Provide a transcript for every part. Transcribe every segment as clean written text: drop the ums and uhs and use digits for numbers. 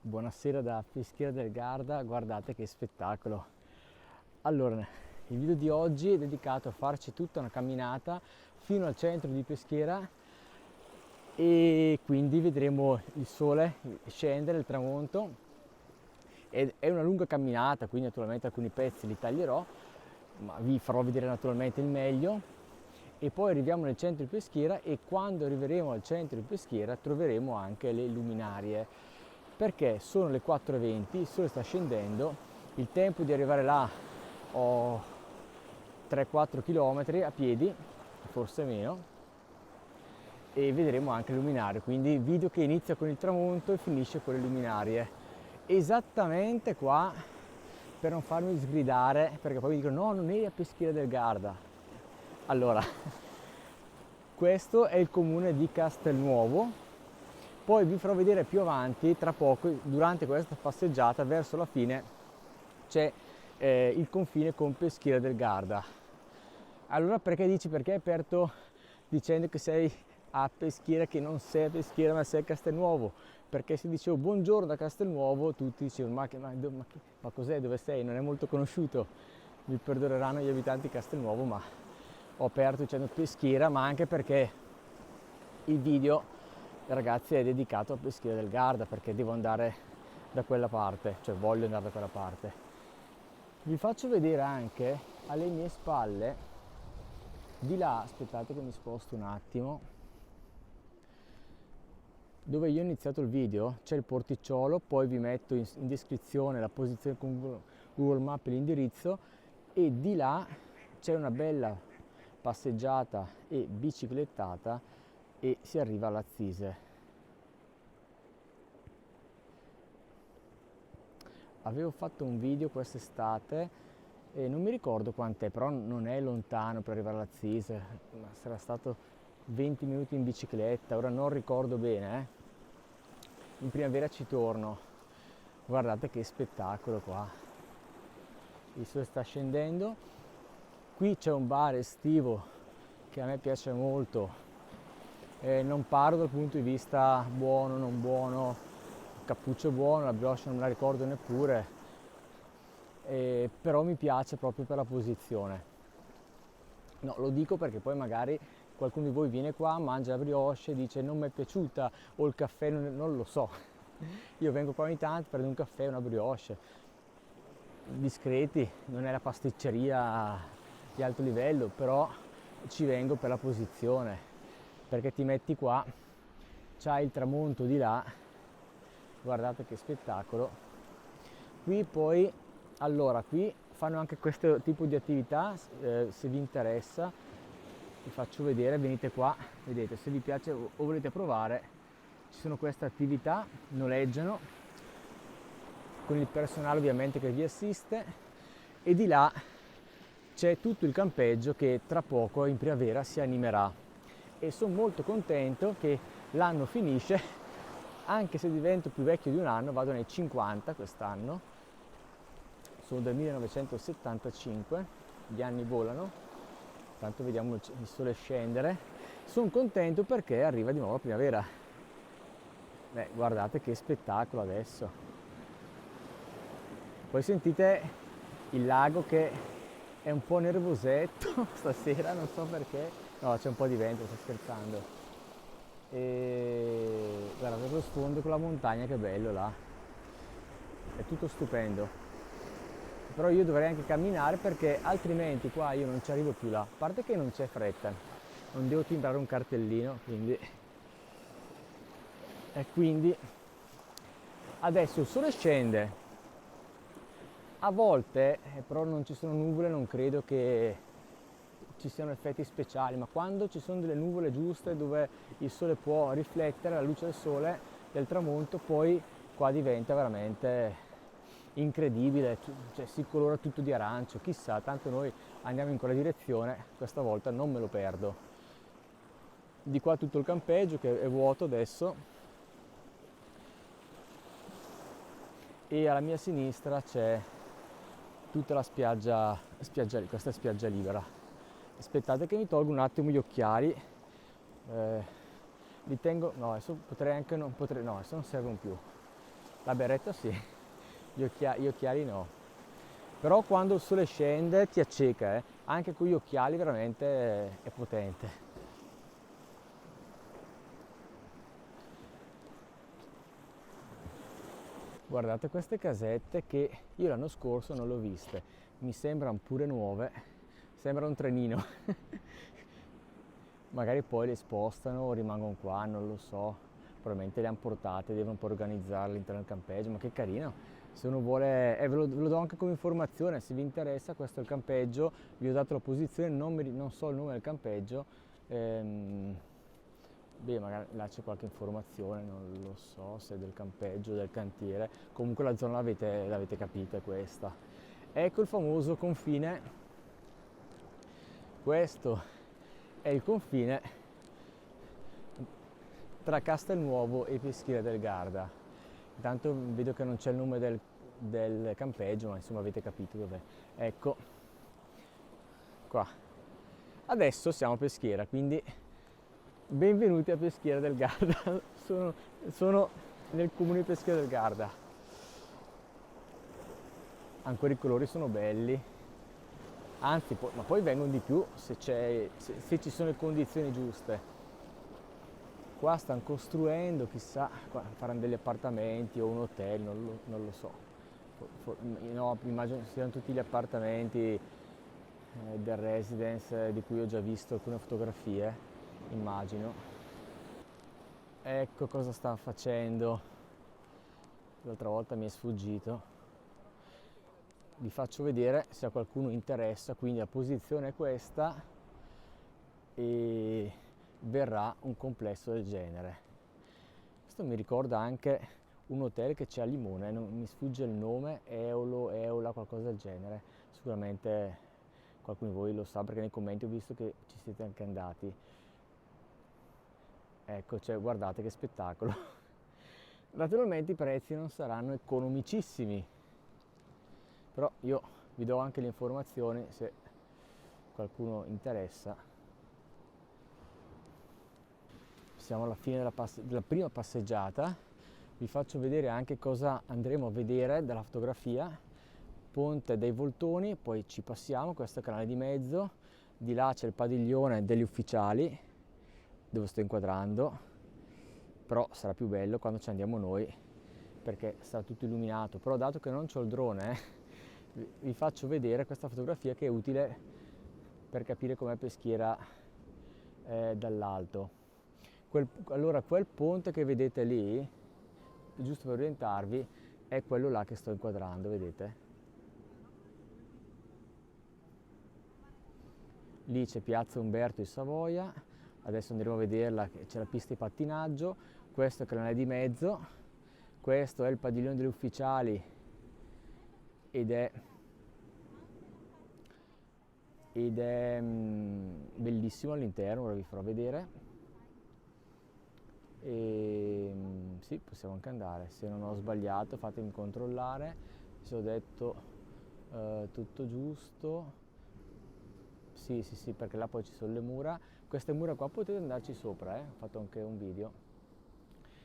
Buonasera da Peschiera del Garda, guardate che spettacolo. Allora, il video di oggi è dedicato a farci tutta una camminata fino al centro di Peschiera e quindi vedremo il sole scendere, il tramonto. È una lunga camminata, quindi naturalmente alcuni pezzi li taglierò, ma vi farò vedere naturalmente il meglio. E poi arriviamo nel centro di Peschiera e quando arriveremo al centro di Peschiera troveremo anche le luminarie, perché sono le 4:20, il sole sta scendendo, il tempo di arrivare là ho 3-4 km a piedi, forse meno, e vedremo anche le luminarie, quindi video che inizia con il tramonto e finisce con le luminarie. Esattamente qua, per non farmi sgridare, perché poi mi dicono no, non eri a Peschiera del Garda. Allora, questo è il comune di Castelnuovo. Poi vi farò vedere più avanti, tra poco, durante questa passeggiata, verso la fine, c'è il confine con Peschiera del Garda. Allora perché dici perché hai aperto dicendo che sei a Peschiera, che non sei a Peschiera ma sei a Castelnuovo? Perché se dicevo buongiorno da Castelnuovo tutti dicevano ma cos'è, dove sei? Non è molto conosciuto, mi perdoneranno gli abitanti di Castelnuovo, ma ho aperto dicendo Peschiera, ma anche perché il video, ragazzi, è dedicato a Peschiera del Garda, perché devo andare da quella parte, cioè voglio andare da quella parte. Vi faccio vedere anche alle mie spalle, di là, aspettate che mi sposto un attimo, dove io ho iniziato il video, c'è il porticciolo, poi vi metto in descrizione la posizione con Google Maps e l'indirizzo, e di là c'è una bella passeggiata e biciclettata e si arriva alla Zise. Avevo fatto un video quest'estate e non mi ricordo quant'è, però non è lontano per arrivare alla Zise, ma sarà stato 20 minuti in bicicletta, ora non ricordo bene. In primavera ci torno. Guardate che spettacolo qua. Il sole sta scendendo. Qui c'è un bar estivo che a me piace molto. Non parlo dal punto di vista buono, non buono, cappuccio buono, la brioche non me la ricordo neppure, però mi piace proprio per la posizione. No, lo dico perché poi magari qualcuno di voi viene qua, mangia la brioche e dice non mi è piaciuta, o il caffè non lo so. Io vengo qua ogni tanto, prendo un caffè, una brioche, discreti, non è la pasticceria di alto livello, però ci vengo per la posizione, perché ti metti qua, c'hai il tramonto di là, guardate che spettacolo. Qui poi, allora, qui fanno anche questo tipo di attività, se vi interessa vi faccio vedere, venite qua, vedete, se vi piace o volete provare, ci sono queste attività, noleggiano con il personale ovviamente che vi assiste, e di là c'è tutto il campeggio che tra poco in primavera si animerà, e sono molto contento che l'anno finisce, anche se divento più vecchio di un anno, vado nei 50 quest'anno, sono del 1975, gli anni volano, tanto vediamo il sole scendere, sono contento perché arriva di nuovo la primavera. Guardate che spettacolo adesso. Poi sentite il lago che è un po' nervosetto stasera, non so perché. No, c'è un po' di vento, sto scherzando. E guardate lo sfondo con la montagna, che bello là. È tutto stupendo. Però io dovrei anche camminare perché altrimenti qua io non ci arrivo più là. A parte che non c'è fretta, non devo timbrare un cartellino, quindi... E quindi adesso il sole scende, a volte però non ci sono nuvole, non credo che ci siano effetti speciali, ma quando ci sono delle nuvole giuste dove il sole può riflettere la luce del sole del tramonto, poi qua diventa veramente incredibile, cioè si colora tutto di arancio, chissà, tanto noi andiamo in quella direzione, questa volta non me lo perdo. Di qua tutto il campeggio che è vuoto adesso, e alla mia sinistra c'è tutta la spiaggia, questa è spiaggia libera. Aspettate che mi tolgo un attimo gli occhiali, li tengo, no adesso potrei anche, non potrei, no adesso non servono più, La berretta sì, gli occhiali no. Però quando il sole scende ti acceca, anche con gli occhiali veramente è potente. Guardate queste casette che io l'anno scorso non le ho viste, mi sembrano pure nuove, sembra un trenino. Magari poi le spostano o rimangono qua, non lo so, probabilmente le hanno portate, devono poi organizzarle all'interno del campeggio, ma che carino. Se uno vuole, ve lo do anche come informazione, se vi interessa, questo è il campeggio, vi ho dato la posizione, non so il nome del campeggio, beh, magari là c'è qualche informazione, non lo so se è del campeggio, del cantiere, comunque la zona l'avete capita, è questa. Ecco il famoso confine, questo è il confine tra Castelnuovo e Peschiera del Garda. Intanto vedo che non c'è il nome del campeggio, ma insomma avete capito dov'è. Ecco, qua. Adesso siamo a Peschiera, quindi benvenuti a Peschiera del Garda. sono nel comune di Peschiera del Garda. Ancora i colori sono belli, anzi, ma poi vengono di più se ci sono le condizioni giuste. Qua stanno costruendo, chissà, qua faranno degli appartamenti o un hotel, non lo so. No, immagino siano tutti gli appartamenti del residence di cui ho già visto alcune fotografie, immagino. Ecco cosa stanno facendo. L'altra volta mi è sfuggito. Vi faccio vedere se a qualcuno interessa, quindi la posizione è questa e verrà un complesso del genere. Questo mi ricorda anche un hotel che c'è a Limone, non mi sfugge il nome, Eola, qualcosa del genere. Sicuramente qualcuno di voi lo sa perché nei commenti ho visto che ci siete anche andati. Ecco, cioè, guardate che spettacolo. Naturalmente i prezzi non saranno economicissimi, però io vi do anche le informazioni se qualcuno interessa. Siamo alla fine della prima passeggiata, vi faccio vedere anche cosa andremo a vedere dalla fotografia. Ponte dei Voltoni, poi ci passiamo, questo è il canale di mezzo, di là c'è il padiglione degli ufficiali dove sto inquadrando, però sarà più bello quando ci andiamo noi perché sarà tutto illuminato. Però dato che non ho il drone, vi faccio vedere questa fotografia che è utile per capire com'è Peschiera dall'alto. Allora quel ponte che vedete lì, giusto per orientarvi, è quello là che sto inquadrando, vedete? Lì c'è Piazza Umberto di Savoia, adesso andremo a vederla, c'è la pista di pattinaggio, questo è il canale di mezzo, questo è il padiglione degli ufficiali ed è bellissimo all'interno, ora vi farò vedere. E sì, possiamo anche andare, se non ho sbagliato fatemi controllare se ho detto tutto giusto. Sì, perché là poi ci sono le mura, queste mura qua potete andarci sopra, ho fatto anche un video.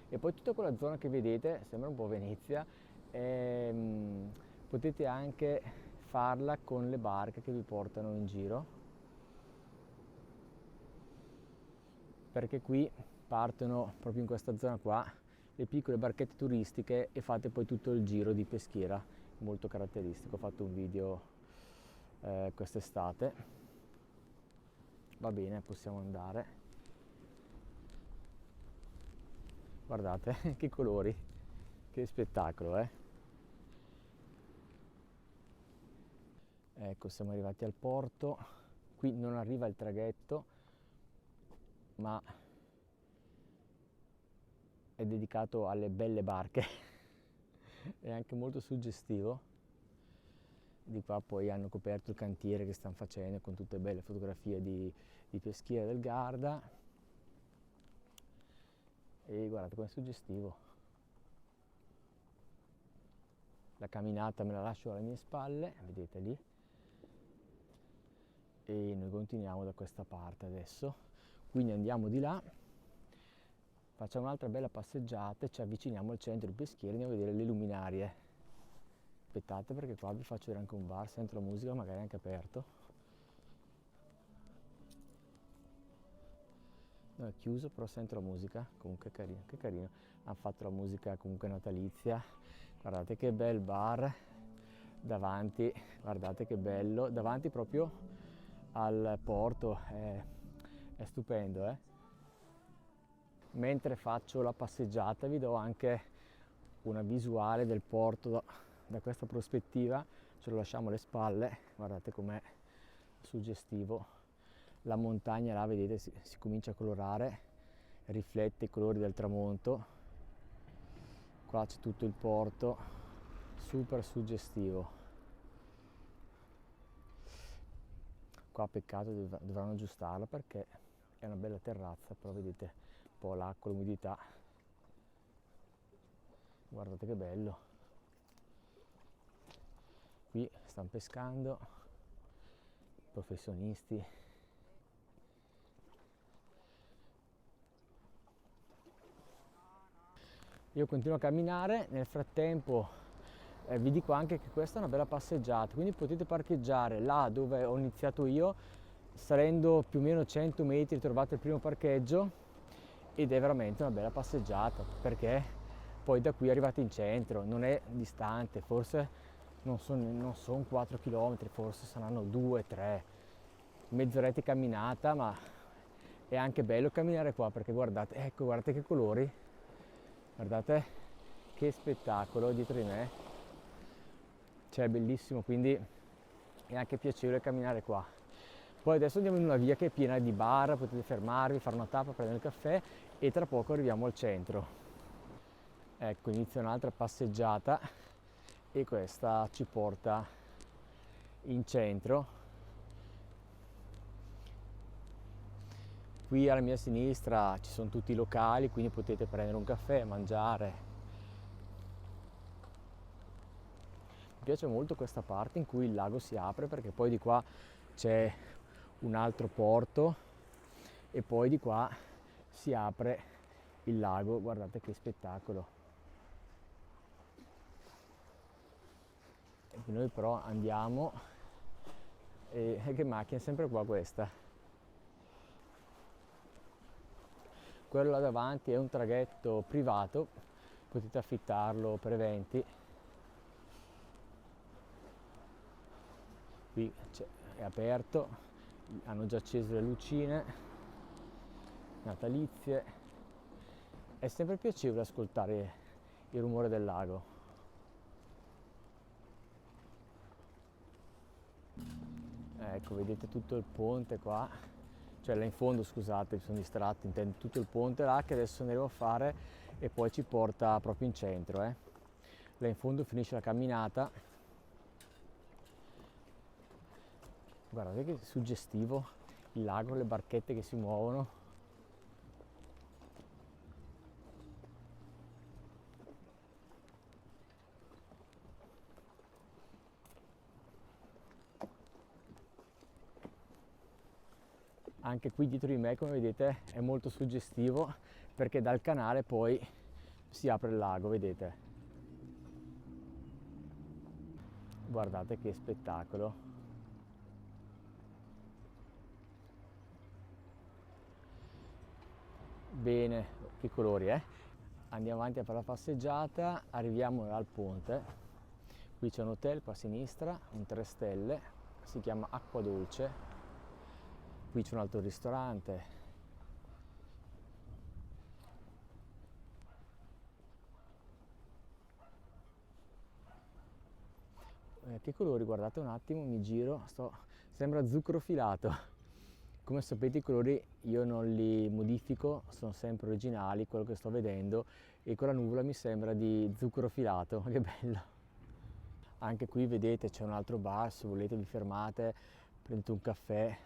E poi tutta quella zona che vedete sembra un po' Venezia, potete anche farla con le barche che vi portano in giro, perché qui partono proprio in questa zona qua le piccole barchette turistiche e fate poi tutto il giro di Peschiera, molto caratteristico. Ho fatto un video quest'estate. Va bene, possiamo andare. Guardate che colori, che spettacolo, eh. Ecco, siamo arrivati al porto. Qui non arriva il traghetto, ma è dedicato alle belle barche. È anche molto suggestivo. Di qua poi hanno coperto il cantiere che stanno facendo con tutte belle fotografie di Peschiera del Garda. E guardate com'è suggestivo. La camminata me la lascio alle mie spalle, vedete lì. E noi continuiamo da questa parte adesso. Quindi andiamo di là. Facciamo un'altra bella passeggiata e ci avviciniamo al centro di Peschiera e andiamo a vedere le luminarie. Aspettate, perché qua vi faccio vedere anche un bar, sento la musica, magari anche aperto. No, è chiuso, però sento la musica, comunque carino, che carino. Hanno fatto la musica comunque natalizia. Guardate che bel bar davanti, guardate che bello, davanti proprio al porto, è stupendo, Mentre faccio la passeggiata vi do anche una visuale del porto da questa prospettiva, ce lo lasciamo alle spalle, guardate com'è suggestivo. La montagna là, vedete, si comincia a colorare, riflette i colori del tramonto. Qua c'è tutto il porto, super suggestivo. Qua peccato, dovranno aggiustarla perché è una bella terrazza, però vedete un po' l'acqua, l'umidità. Guardate che bello. Qui stanno pescando professionisti. Io continuo a camminare, nel frattempo vi dico anche che questa è una bella passeggiata, quindi potete parcheggiare là dove ho iniziato io, salendo più o meno 100 metri trovate il primo parcheggio ed è veramente una bella passeggiata, perché poi da qui arrivate in centro, non è distante, forse non sono 4 km, forse saranno 2-3, mezz'oretta di camminata, ma è anche bello camminare qua perché guardate, ecco, guardate che colori, guardate che spettacolo dietro di me, cioè è bellissimo, quindi è anche piacevole camminare qua. Poi adesso andiamo in una via che è piena di bar, potete fermarvi, fare una tappa, prendere il caffè e tra poco arriviamo al centro. Ecco, inizia un'altra passeggiata e questa ci porta in centro. Qui alla mia sinistra ci sono tutti i locali, quindi potete prendere un caffè, mangiare. Mi piace molto questa parte in cui il lago si apre, perché poi di qua c'è un altro porto e poi di qua si apre il lago, guardate che spettacolo. E noi però andiamo, e che macchina, è sempre qua questa. Quello là davanti è un traghetto privato, potete affittarlo per eventi. Qui è aperto, hanno già acceso le lucine natalizie. È sempre piacevole ascoltare il rumore del lago. Ecco, vedete tutto il ponte qua, cioè là in fondo, scusate, mi sono distratto, intendo tutto il ponte là che adesso andremo a fare e poi ci porta proprio in centro. Là in fondo finisce la camminata. Guardate che suggestivo il lago, le barchette che si muovono. Anche qui dietro di me, come vedete, è molto suggestivo perché dal canale poi si apre il lago, vedete. Guardate che spettacolo. Bene, che colori, Andiamo avanti a fare la passeggiata, arriviamo al ponte. Qui c'è un hotel qua a sinistra, un 3 stelle, si chiama Acqua Dolce. Qui c'è un altro ristorante. Che colori, guardate un attimo, mi giro, sembra zucchero filato. Come sapete i colori io non li modifico, sono sempre originali, quello che sto vedendo, e quella nuvola mi sembra di zucchero filato, che bello. Anche qui vedete c'è un altro bar, se volete vi fermate, prendete un caffè,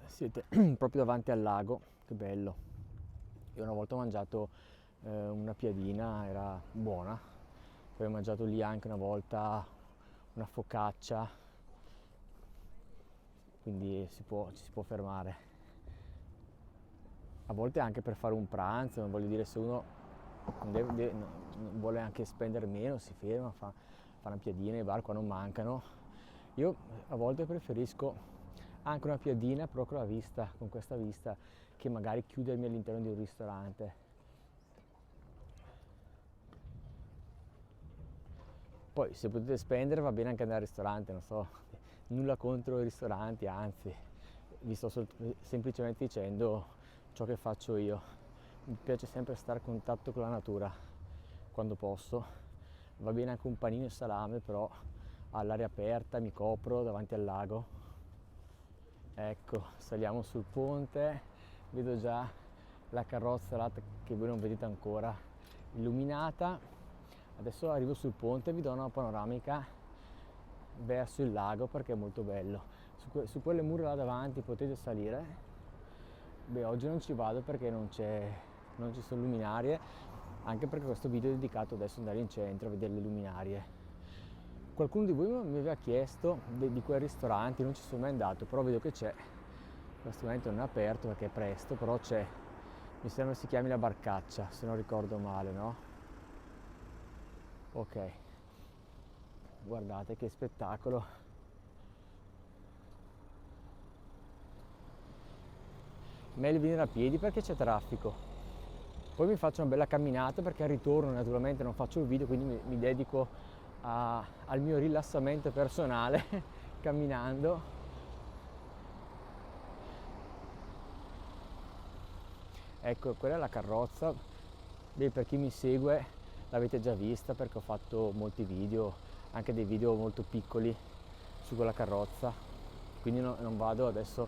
siete proprio davanti al lago, che bello. Io una volta ho mangiato una piadina, era buona, poi ho mangiato lì anche una volta una focaccia, quindi ci si può fermare. a volte anche per fare un pranzo, non voglio dire, se uno non vuole anche spendere meno, si ferma, fa una piadina, i bar qua non mancano. Io a volte preferisco anche una piadina però con la vista, con questa vista, che magari chiudermi all'interno di un ristorante. Poi se potete spendere va bene anche andare al ristorante, non so, nulla contro i ristoranti, anzi vi sto semplicemente dicendo ciò che faccio io. Mi piace sempre stare a contatto con la natura quando posso, va bene anche un panino e salame, però all'aria aperta, mi copro davanti al lago. Ecco, saliamo sul ponte, vedo già la carrozza là che voi non vedete ancora, illuminata. Adesso arrivo sul ponte e vi do una panoramica verso il lago perché è molto bello. Su quelle mura là davanti potete salire. Beh, oggi non ci vado perché non ci sono luminarie, anche perché questo video è dedicato adesso ad andare in centro a vedere le luminarie. Qualcuno di voi mi aveva chiesto di quei ristoranti, non ci sono mai andato, però vedo che c'è. In questo momento non è aperto perché è presto, però c'è. Mi sembra si chiami La Barcaccia, se non ricordo male, no? Ok, guardate che spettacolo. Meglio venire a piedi perché c'è traffico. Poi mi faccio una bella camminata perché al ritorno naturalmente non faccio il video, quindi mi dedico al mio rilassamento personale camminando. Ecco, quella è la carrozza. Beh, per chi mi segue l'avete già vista perché ho fatto molti video, anche dei video molto piccoli su quella carrozza, quindi non vado adesso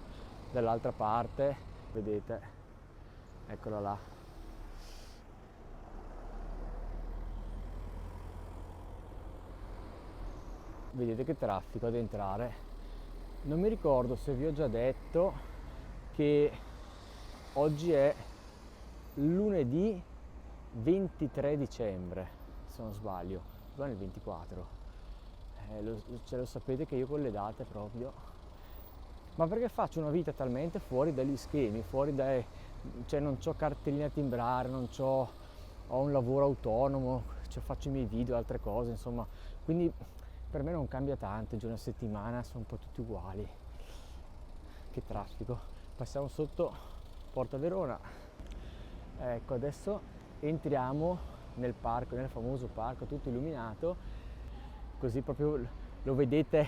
dall'altra parte, vedete, eccola là. Vedete che traffico ad entrare. Non mi ricordo se vi ho già detto che oggi è lunedì 23 dicembre, se non sbaglio, non è il 24. Lo sapete che io con le date proprio, ma perché faccio una vita talmente fuori dagli schemi, cioè non ho cartellina a timbrare, ho un lavoro autonomo, cioè faccio i miei video, altre cose, insomma, quindi per me non cambia tanto, giorni a settimana sono un po' tutti uguali. Che traffico. Passiamo sotto Porta Verona. Ecco, adesso entriamo nel parco, nel famoso parco tutto illuminato, così proprio lo vedete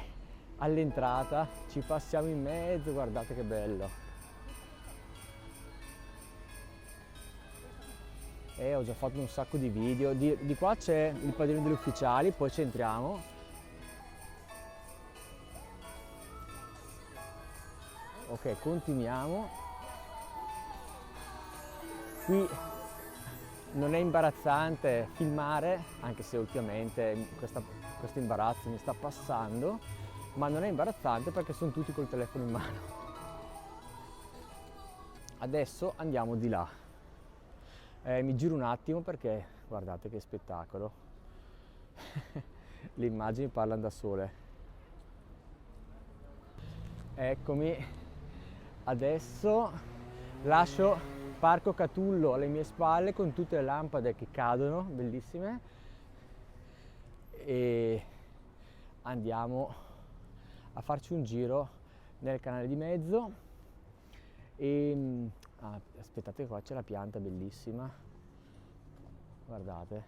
all'entrata, ci passiamo in mezzo, guardate che bello. Ho già fatto un sacco di video, di qua c'è il padiglione degli ufficiali, poi ci entriamo. Ok, continuiamo. Qui non è imbarazzante filmare, anche se ultimamente questo imbarazzo mi sta passando, ma non è imbarazzante perché sono tutti col telefono in mano. Adesso andiamo di là. Mi giro un attimo perché guardate che spettacolo. Le immagini parlano da sole. Eccomi, adesso lascio Parco Catullo alle mie spalle con tutte le lampade che cadono, bellissime, e andiamo a farci un giro nel canale di mezzo. Aspettate, qua c'è la pianta bellissima, guardate.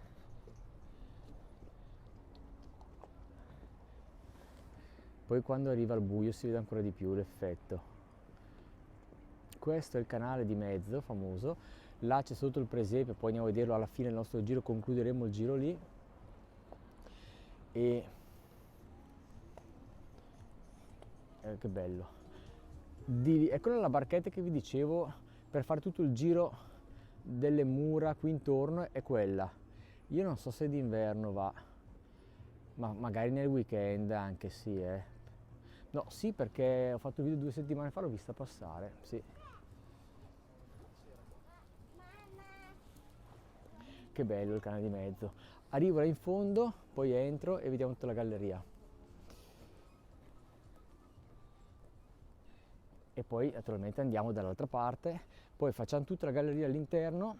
Poi quando arriva il buio si vede ancora di più l'effetto. Questo è il canale di mezzo famoso, là c'è sotto il presepe, poi andiamo a vederlo alla fine del nostro giro, concluderemo il giro lì. E che bello. Eccola la barchetta che vi dicevo per fare tutto il giro delle mura qui intorno, è quella. Io non so se d'inverno va, ma magari nel weekend anche sì, No, sì, perché ho fatto il video 2 settimane fa, l'ho vista passare, sì. Che bello il canale di mezzo. Arrivo là in fondo, poi entro e vediamo tutta la galleria. E poi naturalmente andiamo dall'altra parte, poi facciamo tutta la galleria all'interno,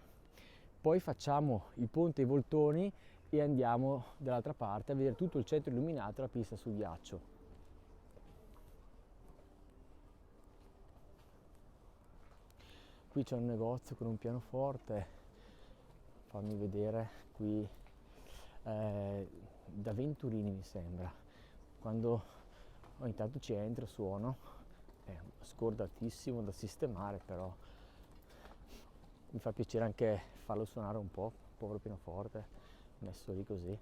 poi facciamo il ponte ai voltoni e andiamo dall'altra parte a vedere tutto il centro illuminato e la pista sul ghiaccio. Qui c'è un negozio con un pianoforte, fammi vedere qui, da Venturini mi sembra. Quando ogni tanto ci entro suono, è scordatissimo da sistemare, però mi fa piacere anche farlo suonare un po', povero pianoforte, messo lì così.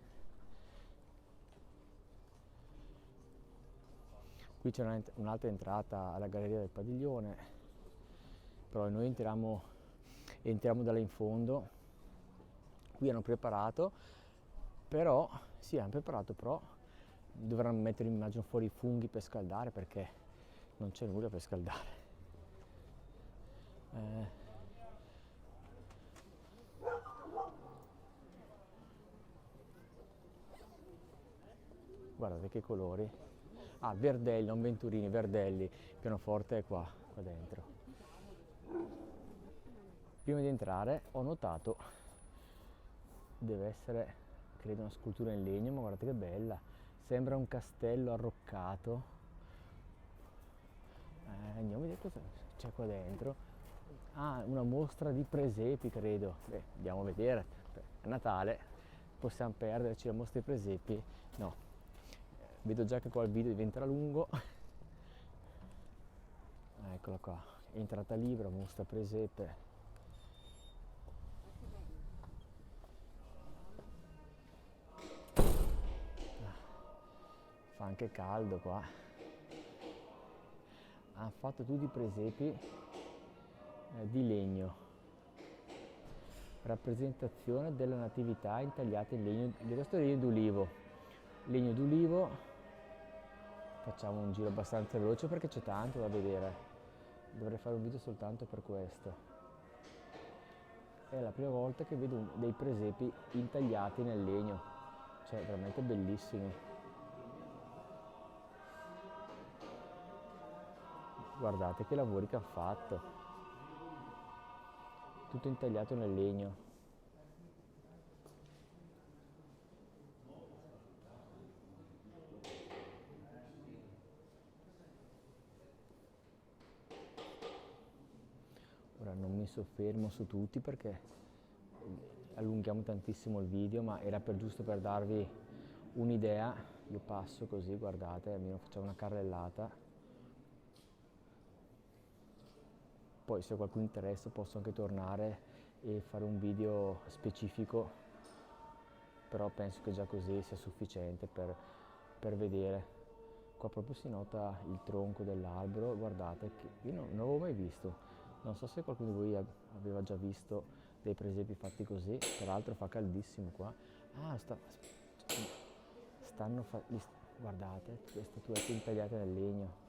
Qui c'è un'altra entrata alla galleria del padiglione, però noi entriamo da là in fondo. Qui hanno preparato, però dovranno mettere, immagino, fuori i funghi per scaldare, perché non c'è nulla per scaldare. Guardate che colori. Ah, Verdelli, non Venturini, Verdelli, pianoforte è qua dentro. Prima di entrare ho notato, deve essere, credo, una scultura in legno, ma guardate che bella, sembra un castello arroccato. Andiamo a vedere cosa c'è qua dentro. Ah, una mostra di presepi, credo. Beh, andiamo a vedere. È Natale, possiamo perderci la mostra di presepi? No. Vedo già che qua il video diventerà lungo. Eccola qua, entrata libera, mostra presepe. Fa anche caldo qua. Hanno fatto tutti i presepi di legno. Rappresentazione della natività intagliata in legno, questo è legno d'ulivo. Legno d'ulivo, facciamo un giro abbastanza veloce perché c'è tanto da vedere. Dovrei fare un video soltanto per questo. È la prima volta che vedo dei presepi intagliati nel legno, cioè veramente bellissimi. Guardate che lavori che hanno fatto, tutto intagliato nel legno. Ora non mi soffermo su tutti perché allunghiamo tantissimo il video, ma era giusto per darvi un'idea. Io passo così, guardate, almeno facciamo una carrellata. Poi se qualcuno interessa posso anche tornare e fare un video specifico, però penso che già così sia sufficiente per vedere. Qua proprio si nota il tronco dell'albero, guardate, che io non l'avevo mai visto. Non so se qualcuno di voi aveva già visto dei presepi fatti così, peraltro fa caldissimo qua. Ah, guardate, le statuette intagliate nel legno.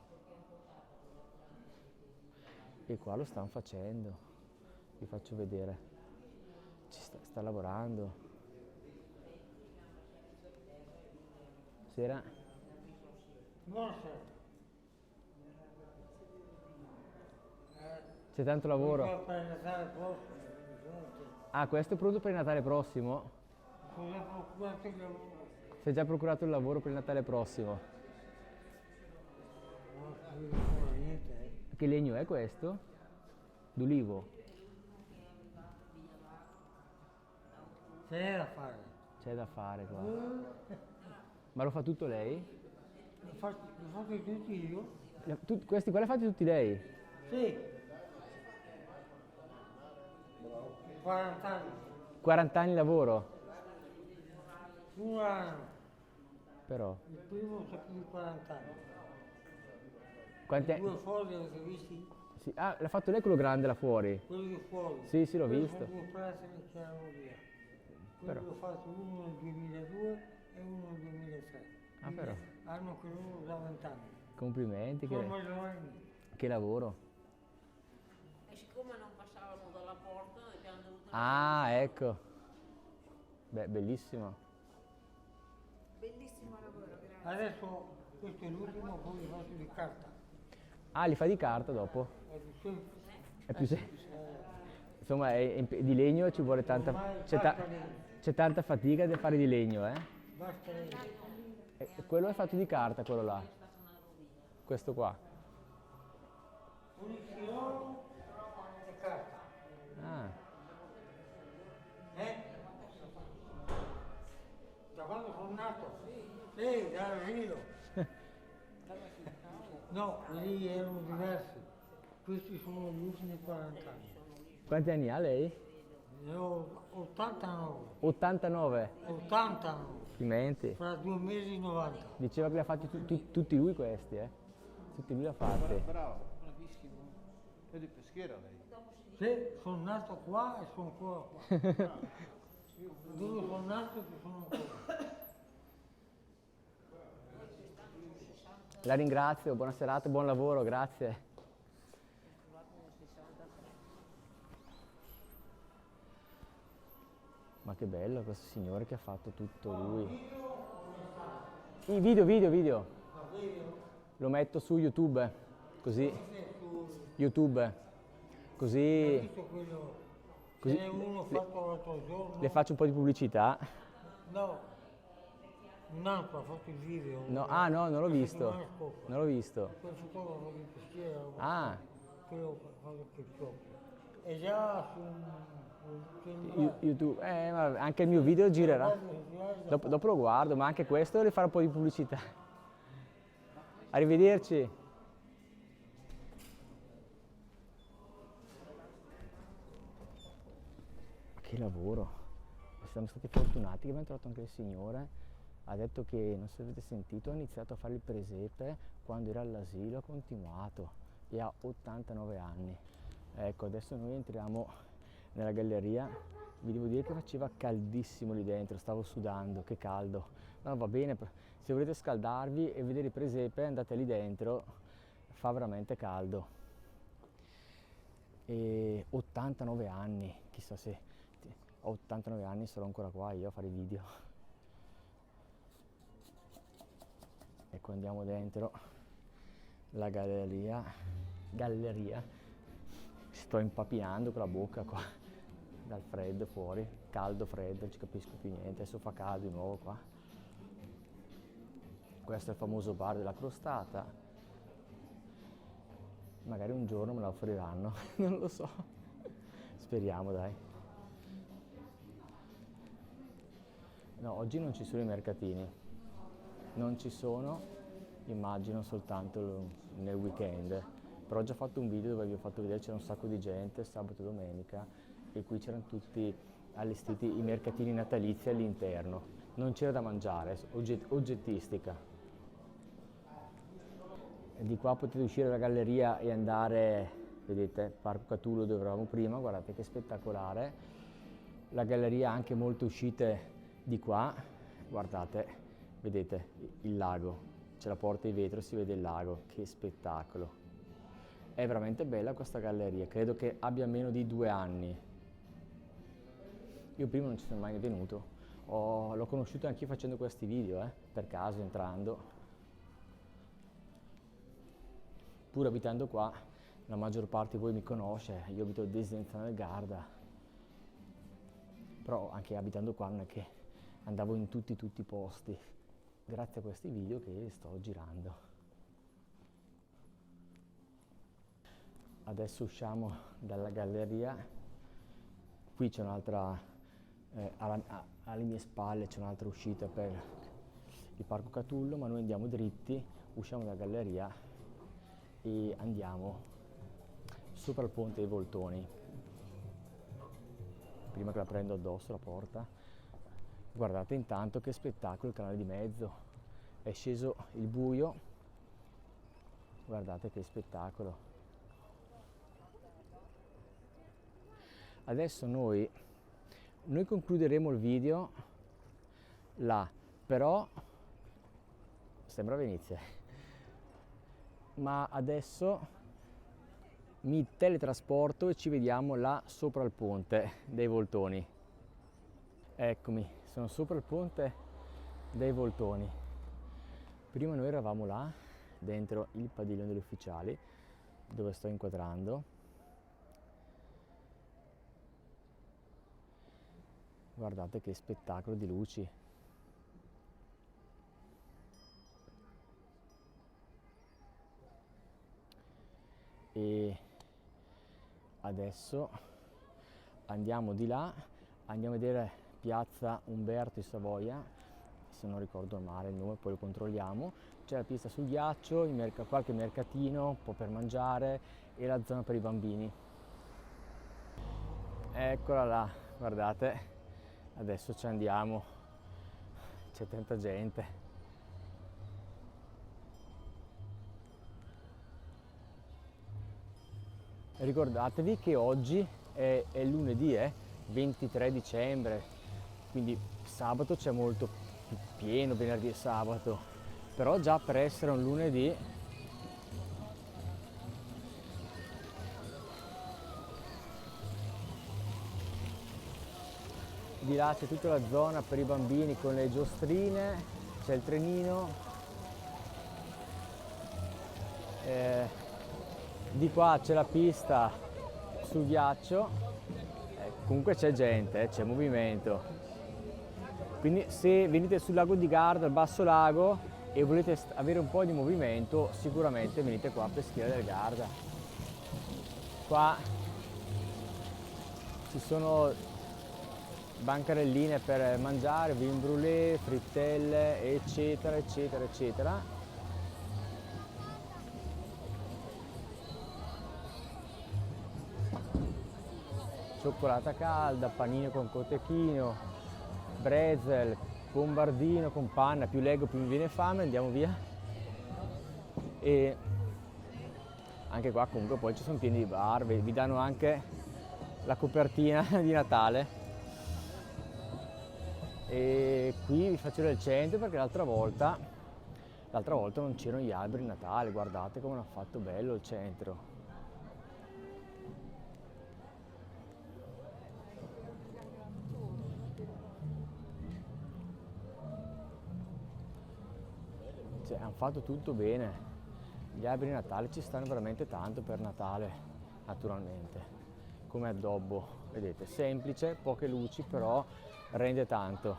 E qua lo stanno facendo, vi faccio vedere, sta lavorando. Sera? Buonasera. C'è tanto lavoro? Per il Natale prossimo. Ah, questo è pronto per il Natale prossimo? Cosa ho procurato il lavoro? Si è già procurato il lavoro per il Natale prossimo? Non capito ancora niente. Che legno è questo? D'ulivo? C'è da fare. C'è da fare qua. Ma lo fa tutto lei? L'ho fatto tutti io? Questi qua li fatti tutti lei? Sì. 40 anni. 40 anni di lavoro? Un anno. Però. Il primo c'ha più di 40 anni. Quanti I due fuori li avete visti? Sì. Ah, l'ha fatto lei quello grande là fuori? Quelli di fuori. Sì, sì, l'ho Quelli visto. sono due fratelli che erano via. Però. Quelli ho fatto uno nel 2002 e uno nel 2003. Ah, però. Hanno che loro da 20 anni. Complimenti, Sono maggiorenni. che lavoro. E siccome non passavano dalla porta, abbiamo dovuto... Ah, ecco. Beh, bellissimo. Bellissimo lavoro, grazie. Adesso questo è l'ultimo, poi li faccio di carta. Ah, li fai di carta dopo? È di semplice. È più insomma, di legno ci vuole tanta... c'è tanta fatica di fare di legno, eh? Basta lì. E quello è fatto di carta, quello là. Questo qua. Pulisciolo e carta. Ah, Da quando sono nato? Sì, dall'asilo. No, lì erano diversi. Questi sono gli ultimi 40 anni. quanti anni ha lei? Ne ho 89. 89. 89. Complimenti. Fra 2 mesi 90. Diceva che li ha fatti tutti lui questi, eh? Tutti lui li ha fatti. Bravo, bravissimo. È di Peschiera lei. Sì, sono nato qua e sono ancora qua. Dove sono nato ci sono ancora. La ringrazio, buona serata, buon lavoro, grazie. Ma che bello questo signore che ha fatto tutto lui. Video. Lo metto su YouTube, così. YouTube, così. Visto quello, Così- ce n'è uno fatto l'altro giorno. Le faccio un po' di pubblicità. No, un altro ha fatto il video. No, ah no, non l'ho la visto. settimana scorsa. Non l'ho visto. Quel fotografo di Peschiera, Ah, quello che fa il TikTok. È già sul cellulare. YouTube. Vabbè, anche il mio video girerà. Dopo lo guardo, ma anche questo devo fare un po' di pubblicità. Arrivederci. Che lavoro. Siamo stati fortunati che abbiamo trovato anche il signore. Ha detto che, non so se avete sentito, ha iniziato a fare il presepe quando era all'asilo, ha continuato e ha 89 anni. Ecco, adesso noi entriamo nella galleria. Vi devo dire che faceva caldissimo lì dentro, stavo sudando, che caldo. No, va bene, se volete scaldarvi e vedere il presepe andate lì dentro, fa veramente caldo. E 89 anni, chissà se a 89 anni sarò ancora qua io a fare video. Ecco, andiamo dentro la galleria. Sto impapinando con la bocca qua dal freddo fuori, caldo, freddo, non ci capisco più niente. Adesso fa caldo di nuovo qua. Questo è il famoso bar della crostata. Magari un giorno me la offriranno, non lo so. Speriamo, dai. No, oggi non ci sono i mercatini. Non ci sono, immagino soltanto nel weekend. Però ho già fatto un video dove vi ho fatto vedere c'era un sacco di gente sabato e domenica e qui c'erano tutti allestiti i mercatini natalizi all'interno. Non c'era da mangiare, oggettistica. E di qua potete uscire dalla galleria e andare, vedete, Parco Catullo dove eravamo prima, guardate che spettacolare. La galleria ha anche molte uscite di qua, guardate, vedete il lago, c'è la porta di vetro e si vede il lago, che spettacolo. È veramente bella questa galleria, credo che abbia meno di 2 anni. Io prima non ci sono mai venuto, l'ho conosciuto anch'io facendo questi video, per caso entrando. Pur abitando qua, la maggior parte di voi mi conosce, io abito a Desenzano del Garda. Però anche abitando qua non è che andavo in tutti i posti, grazie a questi video che sto girando. Adesso usciamo dalla galleria, qui c'è un'altra, alle mie spalle c'è un'altra uscita per il Parco Catullo, ma noi andiamo dritti, usciamo dalla galleria e andiamo sopra il ponte dei Voltoni. Prima che la prendo addosso la porta, guardate intanto che spettacolo il canale di mezzo, è sceso il buio, guardate che spettacolo. Adesso noi concluderemo il video là, però sembra Venezia, ma adesso mi teletrasporto e ci vediamo là sopra il ponte dei Voltoni. Eccomi, sono sopra il ponte dei Voltoni. Prima noi eravamo là, dentro il padiglione degli ufficiali, dove sto inquadrando. Guardate che spettacolo di luci. E adesso andiamo di là, andiamo a vedere piazza Umberto di Savoia, se non ricordo male il nome, poi lo controlliamo. C'è la pista sul ghiaccio, qualche mercatino, un po' per mangiare e la zona per i bambini. Eccola là, guardate, adesso ci andiamo, c'è tanta gente. Ricordatevi che oggi è lunedì, 23 dicembre, quindi sabato c'è molto più pieno, venerdì e sabato, però già per essere un lunedì di là c'è tutta la zona per i bambini con le giostrine, c'è il trenino, di qua c'è la pista sul ghiaccio, comunque c'è gente, c'è movimento. Quindi se venite sul lago di Garda, al basso lago, e volete avere un po' di movimento, sicuramente venite qua a Peschiera del Garda. Qua ci sono bancarelline per mangiare, vin brûlé, frittelle, eccetera, eccetera, eccetera. Cioccolata calda, panino con cotechino, brezel, bombardino con panna, più leggo più mi viene fame, andiamo via. E anche qua comunque poi ci sono pieni di bar, vi danno anche la copertina di Natale. E qui vi faccio del centro perché l'altra volta non c'erano gli alberi di Natale, guardate come l'ha fatto bello il centro. Cioè, hanno fatto tutto bene, gli alberi di Natale ci stanno veramente tanto per Natale, naturalmente, come addobbo, vedete, semplice, poche luci, però rende tanto.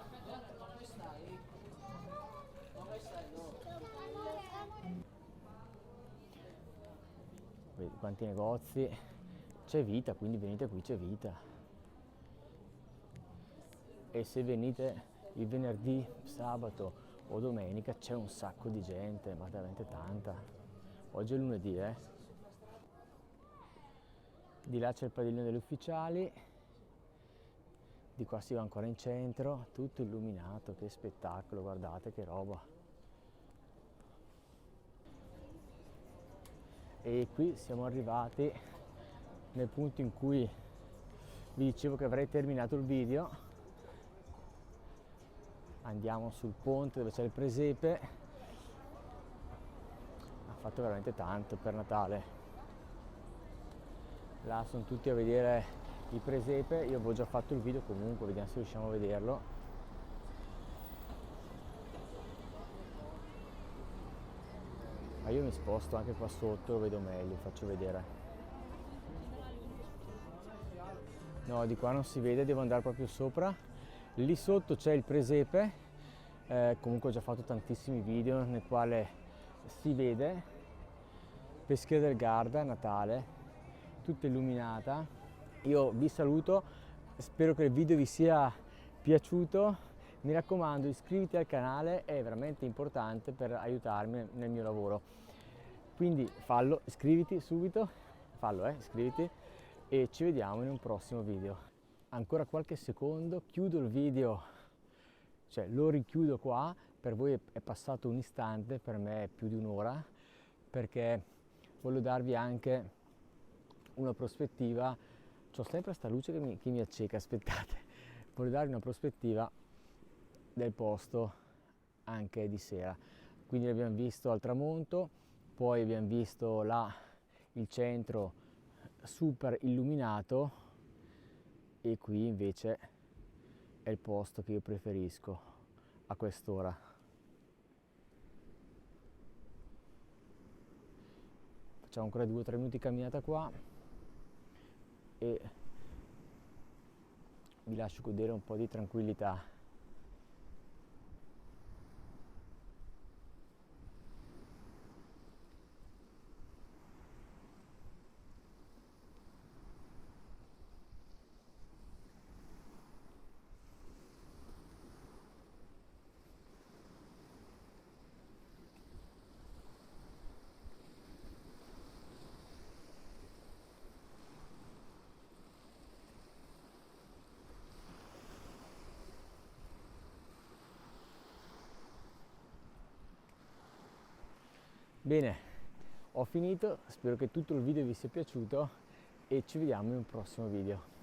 Vedete quanti negozi, c'è vita, quindi venite qui, c'è vita. E se venite il venerdì, sabato o domenica c'è un sacco di gente, ma veramente tanta. Oggi è lunedì, Di là c'è il padiglione degli ufficiali, di qua si va ancora in centro, tutto illuminato, che spettacolo, guardate che roba. E qui siamo arrivati nel punto in cui vi dicevo che avrei terminato il video. Andiamo sul ponte dove c'è il presepe, ha fatto veramente tanto per Natale. Là sono tutti a vedere il presepe, io avevo già fatto il video comunque, vediamo se riusciamo a vederlo. Ma io mi sposto anche qua sotto, lo vedo meglio, vi faccio vedere. No, di qua non si vede, devo andare proprio sopra. Lì sotto c'è il presepe, comunque ho già fatto tantissimi video nel quale si vede Peschiera del Garda, Natale, tutta illuminata. Io vi saluto, spero che il video vi sia piaciuto, mi raccomando iscriviti al canale, è veramente importante per aiutarmi nel mio lavoro. Quindi fallo, iscriviti subito, fallo iscriviti e ci vediamo in un prossimo video. Ancora qualche secondo, chiudo il video, cioè lo richiudo qua, per voi è passato un istante, per me è più di un'ora, perché voglio darvi anche una prospettiva, c'ho sempre sta luce che mi acceca, aspettate, voglio darvi una prospettiva del posto anche di sera. Quindi abbiamo visto al tramonto, poi abbiamo visto là il centro super illuminato, e qui invece è il posto che io preferisco a quest'ora. Facciamo ancora 2 o 3 minuti di camminata qua e vi lascio godere un po' di tranquillità. Bene, ho finito, spero che tutto il video vi sia piaciuto e ci vediamo in un prossimo video.